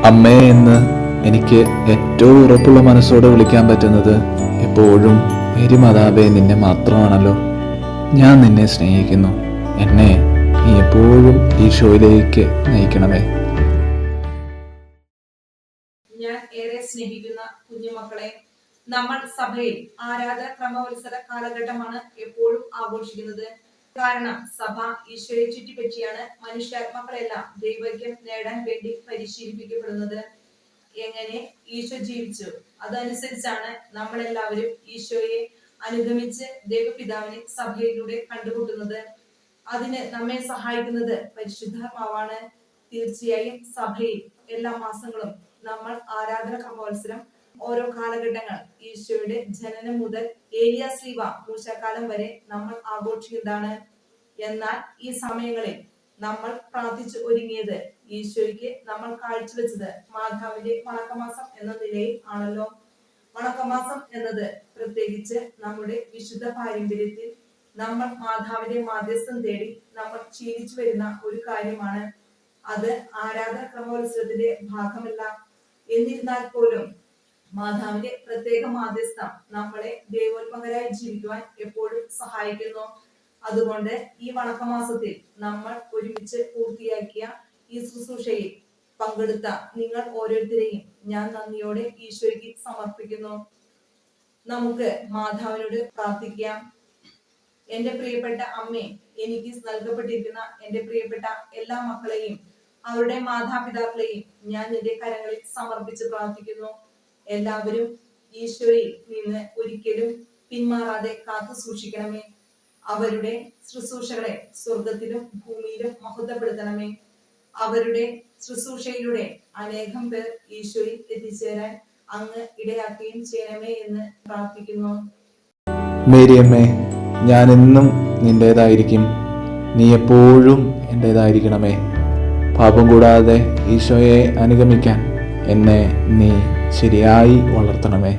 അമ്മേ എന്ന് എനിക്ക് ഏറ്റവും ഉറപ്പുള്ള മനസ്സോടെ വിളിക്കാൻ പറ്റുന്നത് എപ്പോഴും മേരി മാതാവേ നിന്നെ മാത്രമാണല്ലോ. ഞാൻ നിന്നെ സ്നേഹിക്കുന്നു. എന്നെ നീ എപ്പോഴും ഈശോയിലേക്ക് നയിക്കണമേ. ഞാൻ ഏറെ സ്നേഹിക്കുന്ന കുഞ്ഞുമക്കളെ, നമ്മൾ സഭയിൽ ആരാധന ക്രമവത്സര കാലഘട്ടമാണ് എപ്പോഴും ആഘോഷിക്കുന്നത്. കാരണം സഭ ഈശോയെ ചുറ്റിപ്പറ്റിയാണ് മനുഷ്യാത്മാക്കളെല്ലാം ദൈവൈക്യം നേടാൻ വേണ്ടി പരിശീലിപ്പിക്കപ്പെടുന്നത്. എങ്ങനെ ഈശോ ജീവിച്ചു, അതനുസരിച്ചാണ് നമ്മളെല്ലാവരും ഈശോയെ അനുഗമിച്ച് ദൈവപിതാവിനെ സഭയിലൂടെ കണ്ടുമുട്ടുന്നത്. അതിന് നമ്മെ സഹായിക്കുന്നത് പരിശുദ്ധാത്മാവാണ്. തീർച്ചയായും സഭയിൽ എല്ലാ മാസങ്ങളും നമ്മൾ ആരാധന ക്രമവത്സരം ഓരോ കാലഘട്ടങ്ങൾ ഈശോയുടെ ജനനം മുതൽ ഏലിയ ശ്ലീവ മൂശക്കാലം വരെ നമ്മൾ ആഘോഷിക്കുന്നതാണ്. എന്നാൽ ഈ സമയങ്ങളിൽ നമ്മൾ പ്രാർത്ഥിച്ച് ഒരുങ്ങിയത് ഈശോയ്ക്ക് നമ്മൾ കാഴ്ചവെച്ചത് മാതാവിന്റെ വണക്കമാസം എന്ന നിലയിൽ ആണല്ലോ. വണക്കമാസം എന്നത് പ്രത്യേകിച്ച് നമ്മുടെ വിശുദ്ധ പാരമ്പര്യത്തിൽ നമ്മൾ മാതാവിന്റെ മാധ്യസ്ഥം തേടി നമ്മൾ ശീലിച്ചു വരുന്ന ഒരു കാര്യമാണ്. അത് ആരാധന ക്രമോത്സവത്തിന്റെ ഭാഗമല്ല. എന്നിരുന്നാൽ പോലും മാതാവിന്റെ പ്രത്യേക മാധ്യസ്ഥം നമ്മളെ ദൈവോത്മകരായി ജീവിക്കുവാൻ എപ്പോഴും സഹായിക്കുന്നു. അതുകൊണ്ട് ഈ വണക്കമാസത്തിൽ നമ്മൾ ഒരുമിച്ച് പൂർത്തിയാക്കിയ ഈ ശുശ്രൂഷയിൽ പങ്കെടുത്ത നിങ്ങൾ ഓരോരുത്തരെയും ഞാൻ നന്ദിയോടെ ഈശോയ്ക്ക് സമർപ്പിക്കുന്നു. നമുക്ക് മാതാവിനോട് പ്രാർത്ഥിക്കാം. എന്റെ പ്രിയപ്പെട്ട അമ്മേ, എനിക്ക് നൽകപ്പെട്ടിരിക്കുന്ന എന്റെ പ്രിയപ്പെട്ട എല്ലാ മക്കളെയും അവരുടെ മാതാപിതാക്കളെയും ഞാൻ നിന്റെ കരങ്ങളിൽ സമർപ്പിച്ച് പ്രാർത്ഥിക്കുന്നു. എല്ലാവരും ഈശോയിൽ നിന്ന് ഒരിക്കലും പിന്മാറാതെ കാത്തു സൂക്ഷിക്കണമേ. അവരുടെ ശുശ്രൂഷകളെ സ്വർഗത്തിലും ഭൂമിയിലും മഹത്വപ്പെടുത്തണമേ. അവരുടെ ശുശ്രൂഷയിലൂടെ അനേകം പേർ ഈശോയിൽ എത്തിച്ചേരാൻ അങ്ങ് ഇടയാക്കുകയും ചെയ്യണമേ എന്ന് പ്രാർത്ഥിക്കുന്നു. മേരിയമ്മേ, ഞാൻ എന്നും നിന്റേതായിരിക്കും. നീ എപ്പോഴും എൻ്റേതായിരിക്കണമേ. പാപം കൂടാതെ ഈശോയെ അനുഗമിക്കാൻ എന്നെ നീ ശരിയായി വളർത്തണമേ.